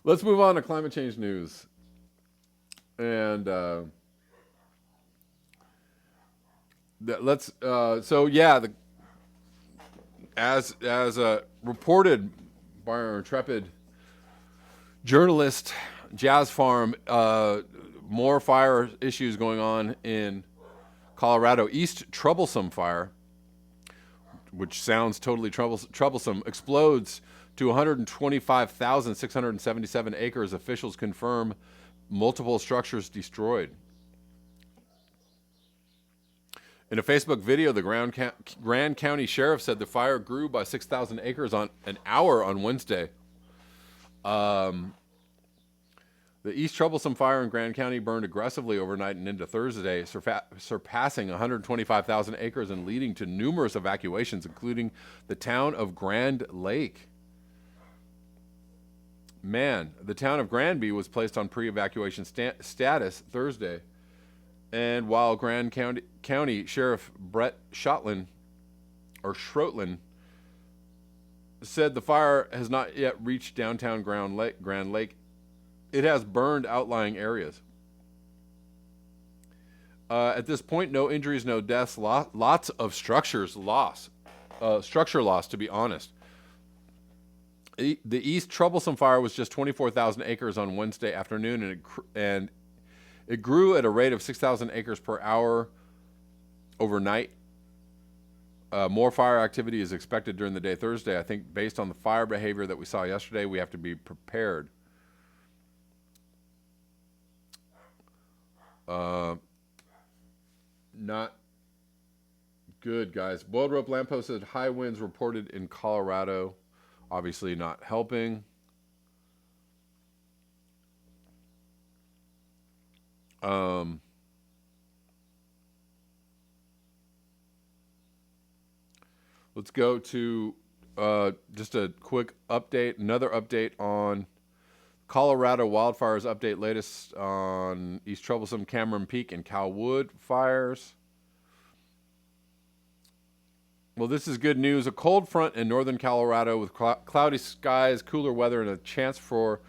Let's move on to climate change news. And let's so yeah, as reported by our intrepid journalist, Jazz Farm, more fire issues going on in Colorado. East Troublesome Fire, which sounds totally troublesome, explodes to 125,677 acres. Officials confirm multiple structures destroyed. In a Facebook video, the Grand County Sheriff said the fire grew by 6,000 acres on an hour on Wednesday. The East Troublesome Fire in Grand County burned aggressively overnight and into Thursday, surpassing 125,000 acres and leading to numerous evacuations, including the town of Grand Lake. Man, the town of Granby was placed on pre-evacuation status Thursday. And while Grand County Sheriff Brett Schottland said the fire has not yet reached downtown Grand Lake, it has burned outlying areas. At this point, no injuries, no deaths, lots of structure loss, to be honest. The East Troublesome Fire was just 24,000 acres on Wednesday afternoon, and it grew at a rate of 6,000 acres per hour overnight. More fire activity is expected during the day Thursday. I think based on the fire behavior that we saw yesterday, we have to be prepared. Not good, guys. Boiled rope lamppost said high winds reported in Colorado. Obviously not helping. Let's go to just a quick update. Another update on Colorado wildfires. Update latest on East Troublesome, Cameron Peak, and Calwood fires. Well, this is good news. A cold front in northern Colorado with cloudy skies, cooler weather, and a chance for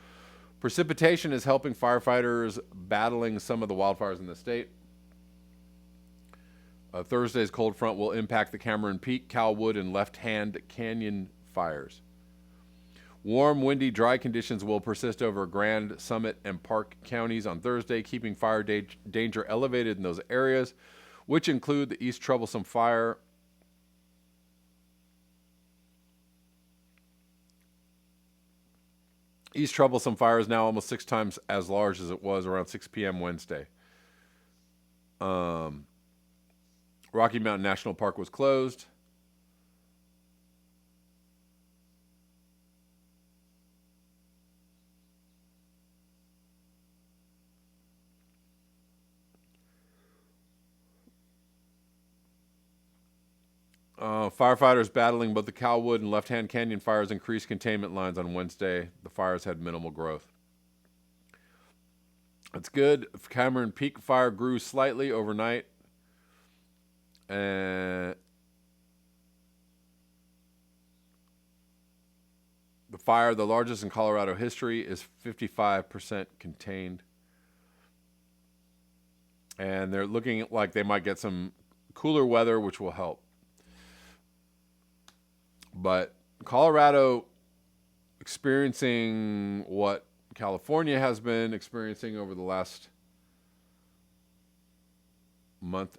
precipitation is helping firefighters battling some of the wildfires in the state. Thursday's cold front will impact the Cameron Peak, Calwood, and Left Hand Canyon fires. Warm, windy, dry conditions will persist over Grand, Summit, and Park counties on Thursday, keeping fire danger elevated in those areas, which include the East Troublesome Fire, East Troublesome Fire is now almost 6 times as large as it was around 6 p.m. Wednesday. Rocky Mountain National Park was closed. Firefighters battling both the Calwood and Left Hand Canyon fires increased containment lines on Wednesday. The fires had minimal growth. That's good. Cameron Peak fire grew slightly overnight. The fire, the largest in Colorado history, is 55% contained. And they're looking like they might get some cooler weather, which will help. But Colorado experiencing what California has been experiencing over the last month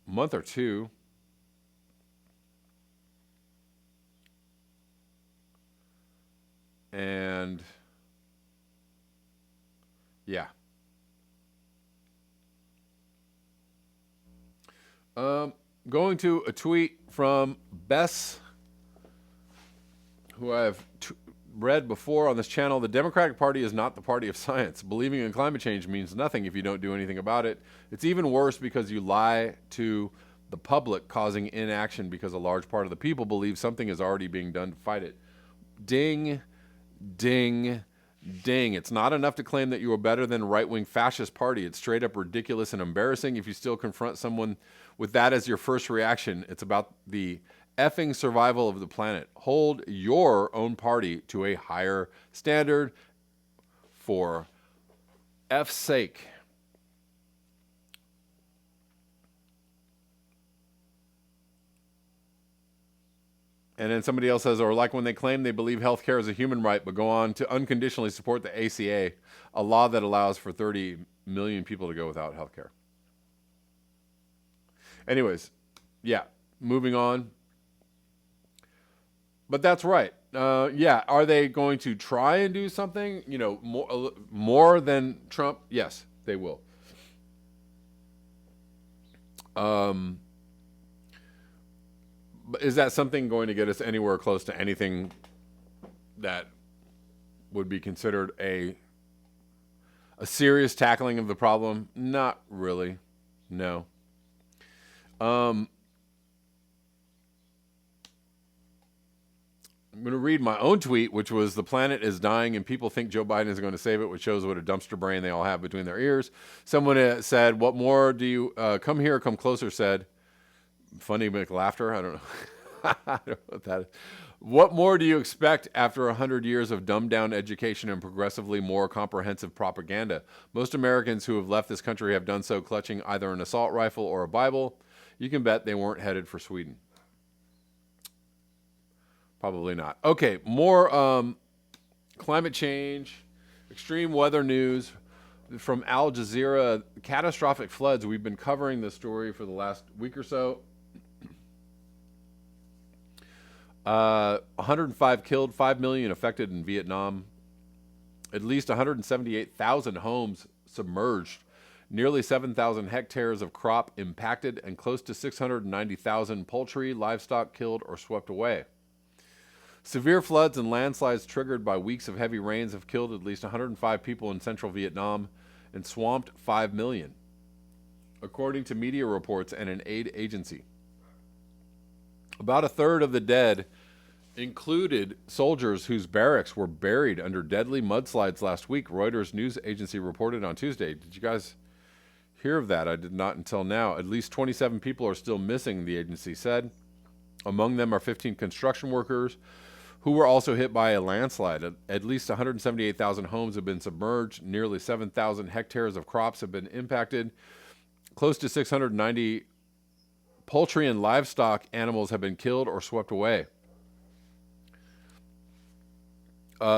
or two. And yeah. Going to a tweet from Bess, who I've read before on this channel. The Democratic Party is not the party of science. Believing in climate change means nothing if you don't do anything about it. It's even worse because you lie to the public, causing inaction because a large part of the people believe something is already being done to fight it. Ding, ding, ding. It's not enough to claim that you are better than a right-wing fascist party. It's straight up ridiculous and embarrassing if you still confront someone with that as your first reaction. It's about the effing survival of the planet. Hold your own party to a higher standard for F's sake. And then somebody else says, or like when they claim they believe healthcare is a human right, but go on to unconditionally support the ACA, a law that allows for 30 million people to go without healthcare. Anyways, yeah, moving on. But that's right. Yeah, are they going to try and do something? You know, more than Trump? Yes, they will. Is that something going to get us anywhere close to anything that would be considered a serious tackling of the problem? Not really. No. I'm going to read my own tweet, which was, the planet is dying and people think Joe Biden is going to save it, which shows what a dumpster brain they all have between their ears. Someone said, what more do you, come here, come closer, said, funny McLaughter, I don't know. I don't know what that is. What more do you expect after 100 years of dumbed-down education and progressively more comprehensive propaganda? Most Americans who have left this country have done so clutching either an assault rifle or a Bible. You can bet they weren't headed for Sweden. Probably not. Okay, more climate change, extreme weather news from Al Jazeera. Catastrophic floods. We've been covering this story for the last week or so. 105 killed, 5 million affected in Vietnam. At least 178,000 homes submerged, nearly 7,000 hectares of crop impacted, and close to 690,000 poultry, livestock killed or swept away. Severe floods and landslides triggered by weeks of heavy rains have killed at least 105 people in central Vietnam and swamped 5 million, according to media reports and an aid agency. About a third of the dead included soldiers whose barracks were buried under deadly mudslides last week, Reuters news agency reported on Tuesday. Did you guys hear of that? I did not until now. At least 27 people are still missing, the agency said. Among them are 15 construction workers who were also hit by a landslide. At least 178,000 homes have been submerged. Nearly 7,000 hectares of crops have been impacted. Close to 690 poultry and livestock animals have been killed or swept away.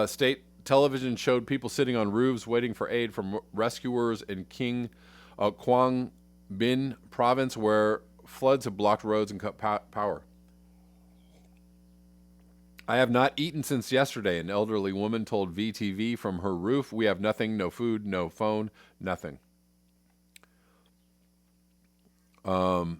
State television showed people sitting on roofs waiting for aid from rescuers in Quang Binh province, where floods have blocked roads and cut power. I have not eaten since yesterday, an elderly woman told VTV from her roof. We have nothing, no food, no phone, nothing. Nguyen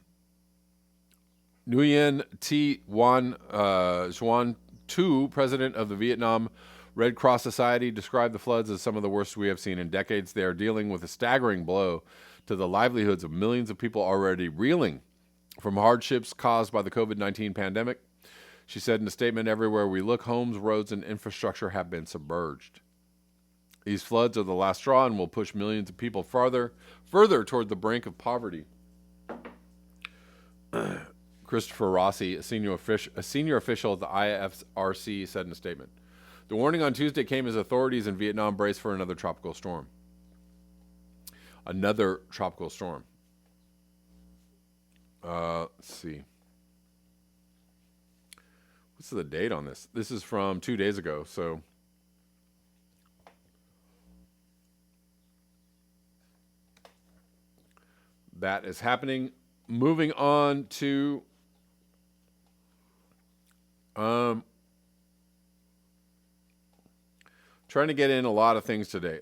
Thi Xuan Tu, president of the Vietnam Red Cross Society, described the floods as some of the worst we have seen in decades. They are dealing with a staggering blow to the livelihoods of millions of people already reeling from hardships caused by the COVID-19 pandemic. She said in a statement, everywhere we look, homes, roads, and infrastructure have been submerged. These floods are the last straw and will push millions of people further toward the brink of poverty. Christopher Rossi, a senior official at the IFRC, said in a statement. The warning on Tuesday came as authorities in Vietnam brace for another tropical storm. Another tropical storm. Let's see. What's the date on this? This is from 2 days ago, so that is happening. Moving on to trying to get in a lot of things today.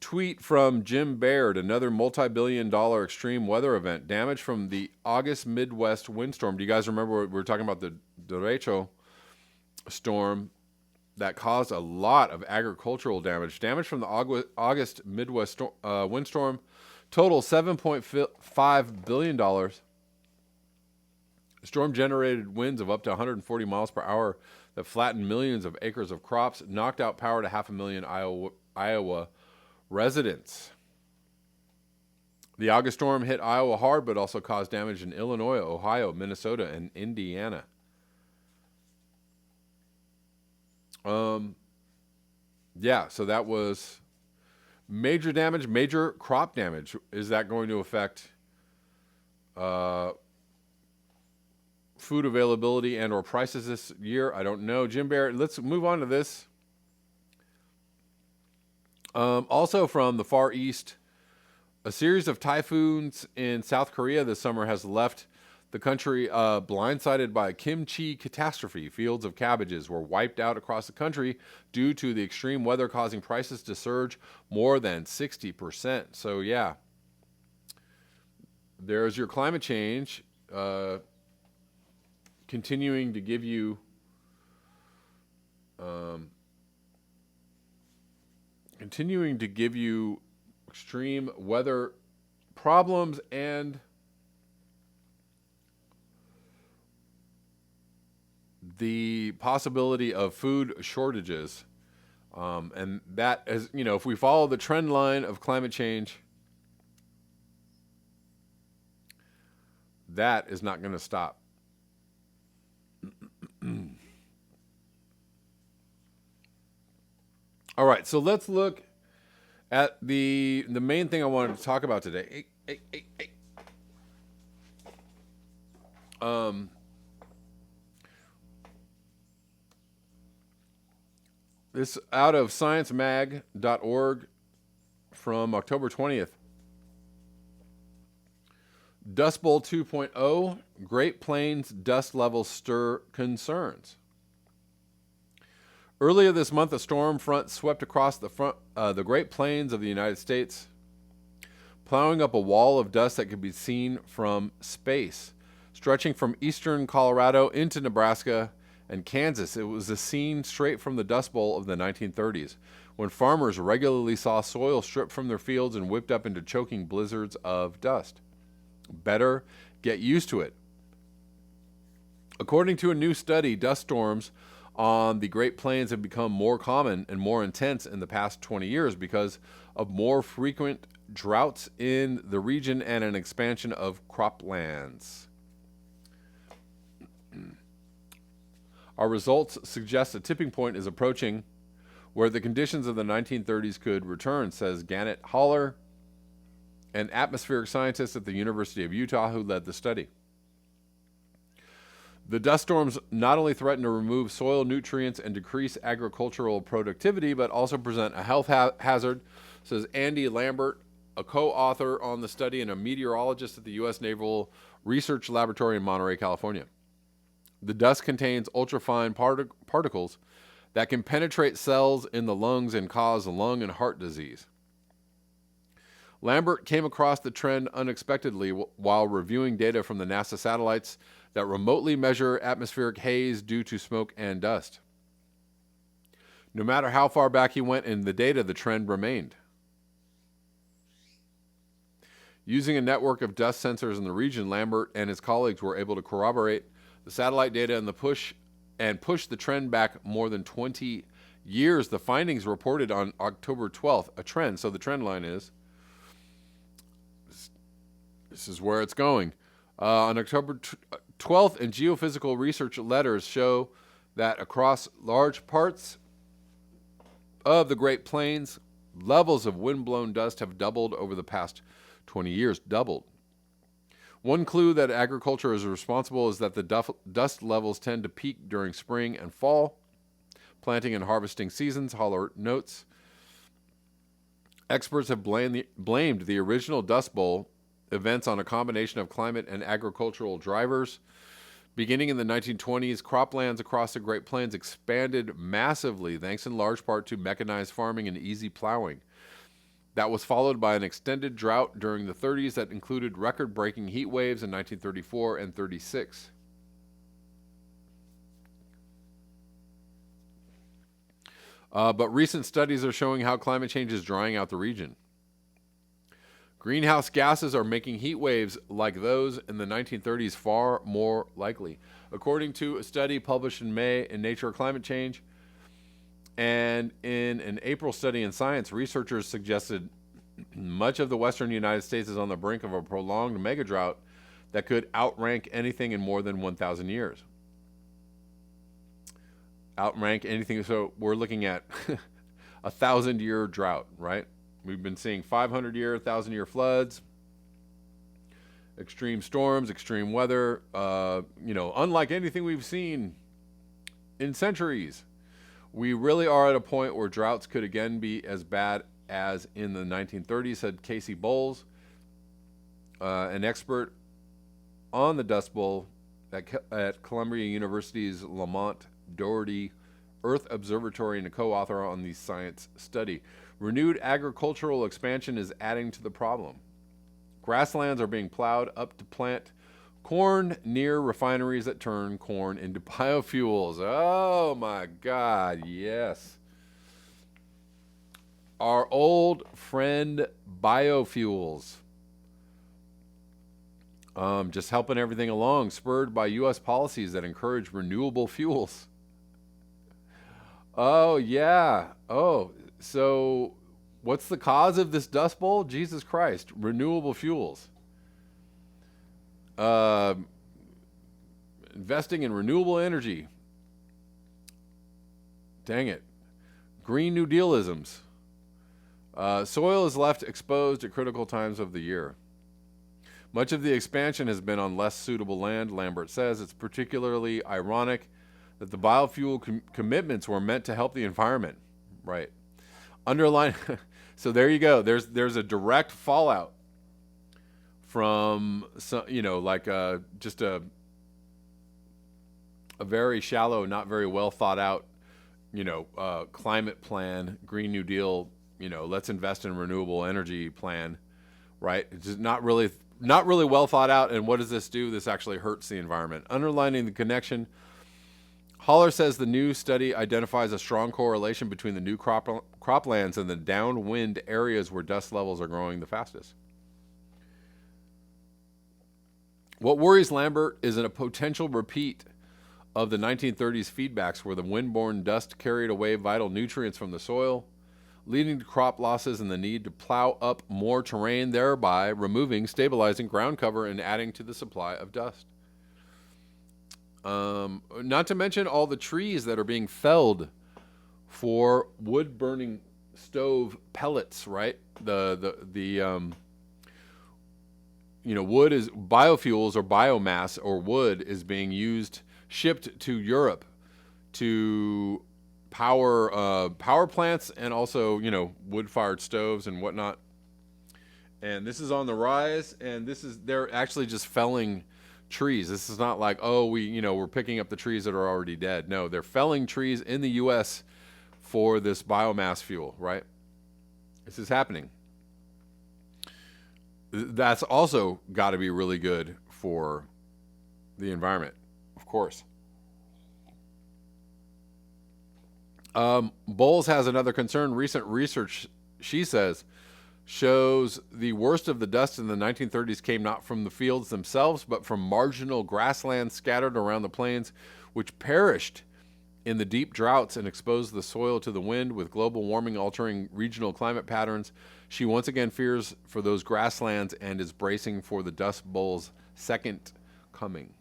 Tweet from Jim Baird, another multi-billion-dollar extreme weather event. Damage from the August Midwest windstorm. Do you guys remember we were talking about the derecho storm that caused a lot of agricultural damage? Damage from the August Midwest windstorm total $7.5 billion. The storm generated winds of up to 140 miles per hour that flattened millions of acres of crops, knocked out power to 500,000 Iowa residents. The August storm hit Iowa hard, but also caused damage in Illinois, Ohio, Minnesota, and Indiana. Yeah, so that was major damage, major crop damage. Is that going to affect food availability and or prices this year? I don't know. Jim Barrett, let's move on to this. Also from the Far East, a series of typhoons in South Korea this summer has left the country blindsided by a kimchi catastrophe. Fields of cabbages were wiped out across the country due to the extreme weather, causing prices to surge more than 60%. So yeah, there's your climate change continuing to give you extreme weather problems and the possibility of food shortages. And that is, if we follow the trend line of climate change, that is not going to stop. All right, so let's look at the main thing I wanted to talk about today. This out of sciencemag.org from October 20th. Dust Bowl 2.0, Great Plains dust levels stir concerns. Earlier this month, a storm front swept across the Great Plains of the United States, plowing up a wall of dust that could be seen from space, stretching from eastern Colorado into Nebraska and Kansas. It was a scene straight from the Dust Bowl of the 1930s, when farmers regularly saw soil stripped from their fields and whipped up into choking blizzards of dust. Better get used to it. According to a new study, dust storms on the Great Plains have become more common and more intense in the past 20 years because of more frequent droughts in the region and an expansion of croplands. Our results suggest a tipping point is approaching where the conditions of the 1930s could return, says Gannett Haller, an atmospheric scientist at the University of Utah who led the study. The dust storms not only threaten to remove soil nutrients and decrease agricultural productivity, but also present a health hazard, says Andy Lambert, a co-author on the study and a meteorologist at the U.S. Naval Research Laboratory in Monterey, California. The dust contains ultrafine particles that can penetrate cells in the lungs and cause lung and heart disease. Lambert came across the trend unexpectedly while reviewing data from the NASA satellites that remotely measure atmospheric haze due to smoke and dust. No matter how far back he went in the data, the trend remained. Using a network of dust sensors in the region, Lambert and his colleagues were able to corroborate the satellite data and push the trend back more than 20 years. The findings reported on October 12th, a trend. So the trend line is, this is where it's going. On October 12th, and geophysical research letters show that across large parts of the Great Plains, levels of wind-blown dust have doubled over the past 20 years. Doubled. One clue that agriculture is responsible is that the dust levels tend to peak during spring and fall, planting and harvesting seasons, Haller notes. Experts have blamed the original Dust Bowl events on a combination of climate and agricultural drivers. Beginning in the 1920s, croplands across the Great Plains expanded massively, thanks in large part to mechanized farming and easy plowing. That was followed by an extended drought during the 30s that included record-breaking heat waves in 1934 and 36. But recent studies are showing how climate change is drying out the region. Greenhouse gases are making heat waves like those in the 1930s far more likely. According to a study published in May in Nature Climate Change, and in an April study in Science, researchers suggested Much of the western United States is on the brink of a prolonged mega drought that could outrank anything in more than 1,000 years. Outrank anything. So we're looking at 1,000-year drought, right? We've been seeing 500-year, 1,000-year floods, extreme storms, extreme weather, unlike anything we've seen in centuries. We really are at a point where droughts could again be as bad as in the 1930s, said Casey Bowles, an expert on the Dust Bowl at Columbia University's Lamont Doherty Earth Observatory and a co-author on the science study. Renewed agricultural expansion is adding to the problem. Grasslands are being plowed up to plant corn near refineries that turn corn into biofuels. Oh my God, yes. Our old friend biofuels. Just helping everything along, spurred by U.S. policies that encourage renewable fuels. Oh, yeah. Oh, so what's the cause of this Dust Bowl? Jesus Christ, renewable fuels. Investing in renewable energy. Dang it. Green New Dealisms. Soil is left exposed at critical times of the year. Much of the expansion has been on less suitable land, Lambert says. It's particularly ironic that the biofuel commitments were meant to help the environment. Right. Underline. So there you go. There's a direct fallout from some, just a very shallow, not very well thought out, climate plan, Green New Deal, let's invest in renewable energy plan, right? It's just not really well thought out. And what does this do? This actually hurts the environment. Underlining the connection, Haller says the new study identifies a strong correlation between the new croplands and the downwind areas where dust levels are growing the fastest. What worries Lambert is a potential repeat of the 1930s feedbacks where the windborne dust carried away vital nutrients from the soil, leading to crop losses and the need to plow up more terrain, thereby removing stabilizing ground cover and adding to the supply of dust. Not to mention all the trees that are being felled for wood burning stove pellets, right? Wood is biofuels or biomass or wood is being shipped to Europe to power plants and also, wood-fired stoves and whatnot. And this is on the rise, and they're actually just felling trees. This is not like, we're picking up the trees that are already dead. No, they're felling trees in the U.S. for this biomass fuel, right? This is happening. That's also got to be really good for the environment, of course. Bowles has another concern. Recent research, she says, shows the worst of the dust in the 1930s came not from the fields themselves, but from marginal grasslands scattered around the plains, which perished in the deep droughts and exposed the soil to the wind. With global warming altering regional climate patterns, she once again fears for those grasslands and is bracing for the Dust Bowl's second coming.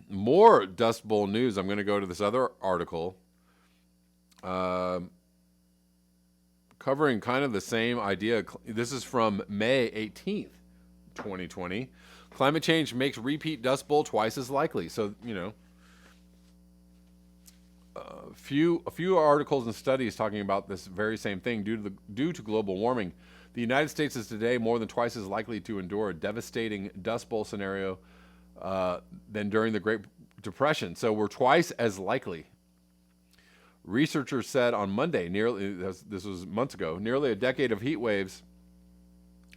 More Dust Bowl news. I'm going to go to this other article covering kind of the same idea. This is from May 18th, 2020. Climate change makes repeat Dust Bowl twice as likely. So, a few articles and studies talking about this very same thing. Due to global warming, the United States is today more than twice as likely to endure a devastating Dust Bowl scenario than during the Great Depression. So we're twice as likely. Researchers said on Monday, this was months ago, nearly a decade of heat waves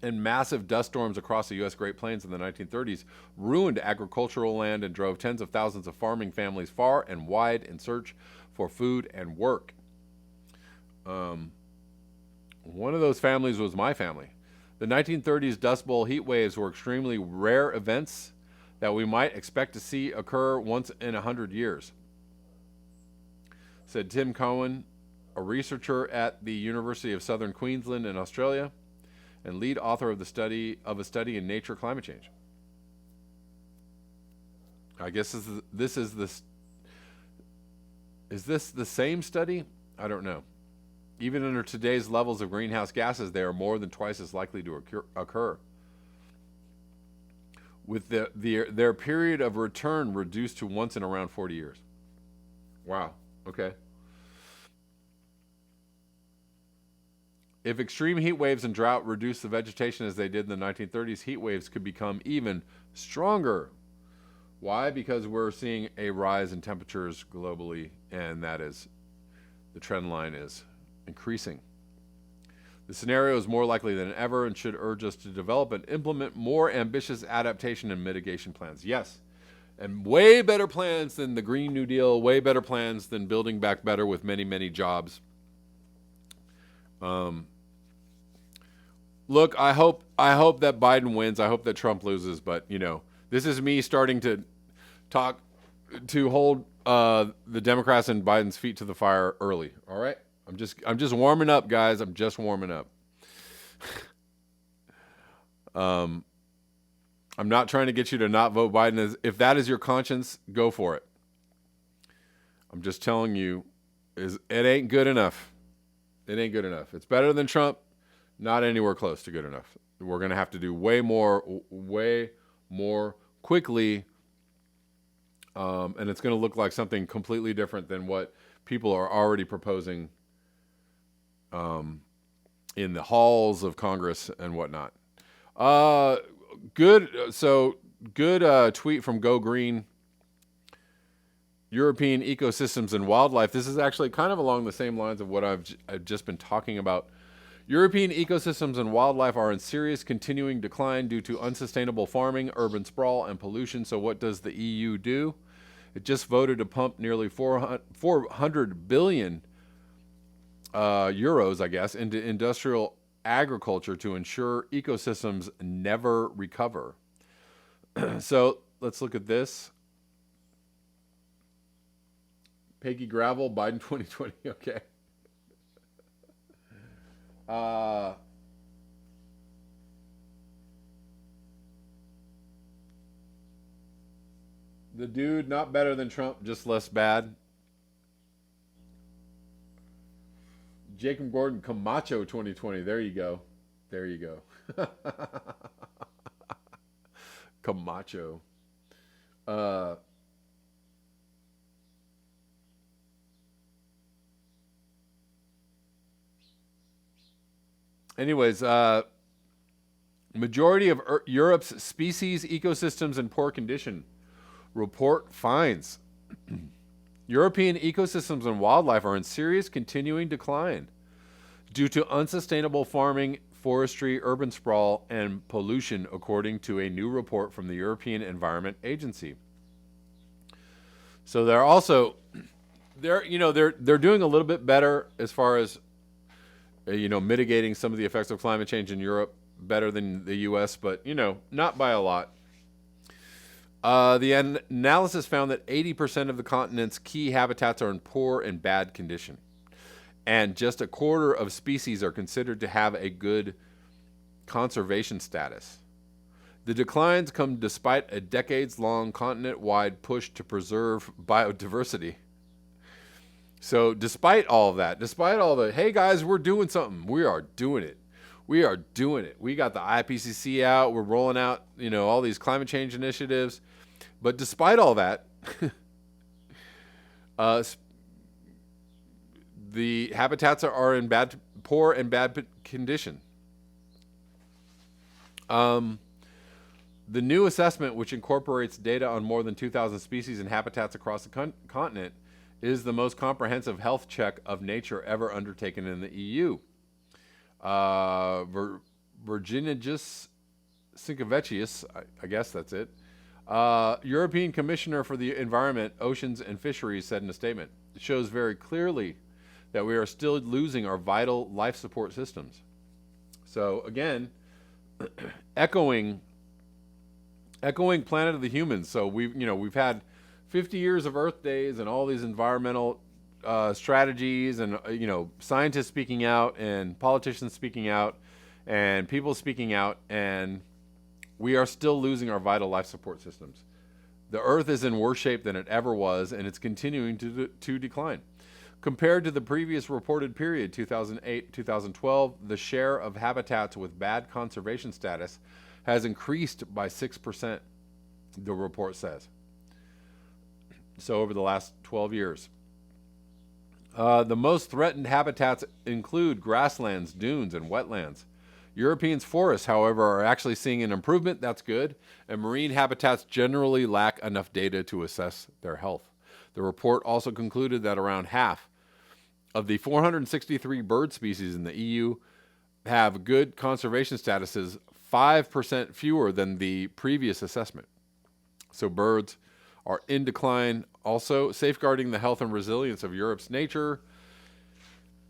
and massive dust storms across the U.S. Great Plains in the 1930s ruined agricultural land and drove tens of thousands of farming families far and wide in search for food and work. One of those families was my family. The 1930s Dust Bowl heat waves were extremely rare events that we might expect to see occur once in 100 years, said Tim Cohen, a researcher at the University of Southern Queensland in Australia, and lead author of a study in Nature climate change. I guess this is the same study? I don't know. Even under today's levels of greenhouse gases, they are more than twice as likely to occur. With their period of return reduced to once in around 40 years. Wow. Okay. If extreme heat waves and drought reduce the vegetation as they did in the 1930s, heat waves could become even stronger. Why? Because we're seeing a rise in temperatures globally, and that is, the trend line is increasing. The scenario is more likely than ever and should urge us to develop and implement more ambitious adaptation and mitigation plans. Yes, and way better plans than the Green New Deal, way better plans than Building Back Better with many, many jobs. Look, I hope that Biden wins. I hope that Trump loses, but this is me starting to hold the Democrats and Biden's feet to the fire early. All right, I'm just warming up, guys. I'm just warming up. I'm not trying to get you to not vote Biden. If that is your conscience, go for it. I'm just telling you, it ain't good enough. It ain't good enough. It's better than Trump. Not anywhere close to good enough. We're going to have to do way more quickly, and it's going to look like something completely different than what people are already proposing in the halls of Congress and whatnot. Good tweet from Go Green. European ecosystems and wildlife. This is actually kind of along the same lines of what I've just been talking about. European ecosystems and wildlife are in serious continuing decline due to unsustainable farming, urban sprawl, and pollution. So what does the EU do? It just voted to pump nearly 400 billion euros, I guess, into industrial agriculture to ensure ecosystems never recover. So let's look at this. Peggy Gravel, Biden 2020. Okay. The dude, not better than Trump, just less bad. Jacob Gordon, Camacho 2020. There you go. There you go. Camacho. Anyways, majority of Europe's species, ecosystems in poor condition. Report finds European ecosystems and wildlife are in serious continuing decline due to unsustainable farming, forestry, urban sprawl, and pollution, according to a new report from the European Environment Agency. So they're doing a little bit better as far as mitigating some of the effects of climate change in Europe, better than the U.S., but not by a lot. The analysis found that 80% of the continent's key habitats are in poor and bad condition, and just a quarter of species are considered to have a good conservation status. The declines come despite a decades-long continent-wide push to preserve biodiversity. So despite all of that, despite all the, hey guys, we're doing something, we are doing it. We are doing it. We got the IPCC out. We're rolling out, all these climate change initiatives. But despite all that, the habitats are in poor and bad condition. The new assessment, which incorporates data on more than 2,000 species and habitats across the continent, is the most comprehensive health check of nature ever undertaken in the EU. Virginijus Sinkevicius, I guess that's it, European Commissioner for the Environment, Oceans and Fisheries, said in a statement, it shows very clearly that we are still losing our vital life support systems. So again, echoing Planet of the Humans. So we've had 50 years of Earth days and all these environmental strategies and scientists speaking out and politicians speaking out and people speaking out, and we are still losing our vital life support systems. The Earth is in worse shape than it ever was, and it's continuing to decline. Compared to the previous reported period, 2008-2012, the share of habitats with bad conservation status has increased by 6%, the report says. So over the last 12 years. The most threatened habitats include grasslands, dunes, and wetlands. European forests, however, are actually seeing an improvement. That's good. And marine habitats generally lack enough data to assess their health. The report also concluded that around half of the 463 bird species in the EU have good conservation statuses, 5% fewer than the previous assessment. So birds are in decline. Also, safeguarding the health and resilience of Europe's nature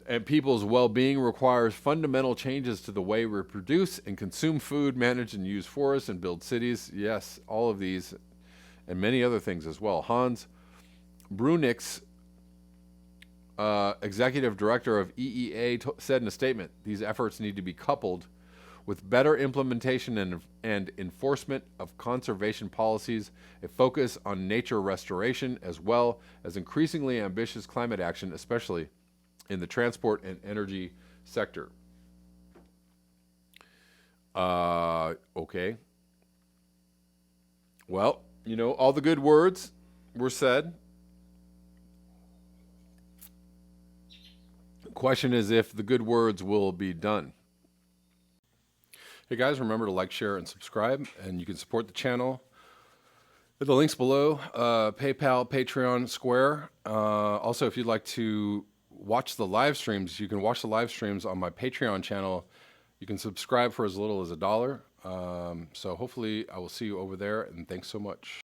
and people's well-being requires fundamental changes to the way we produce and consume food, manage and use forests, and build cities. Yes, all of these and many other things as well. Hans Bruniks, executive director of EEA, said in a statement, these efforts need to be coupled with better implementation and enforcement of conservation policies, a focus on nature restoration, as well as increasingly ambitious climate action, especially in the transport and energy sector. Okay. Well, all the good words were said. The question is if the good words will be done. Hey guys, remember to like, share, and subscribe, and you can support the channel at the links below, PayPal, Patreon, Square. Also, if you'd like to watch the live streams, you can watch the live streams on my Patreon channel. You can subscribe for as little as $1. So hopefully I will see you over there, and thanks so much.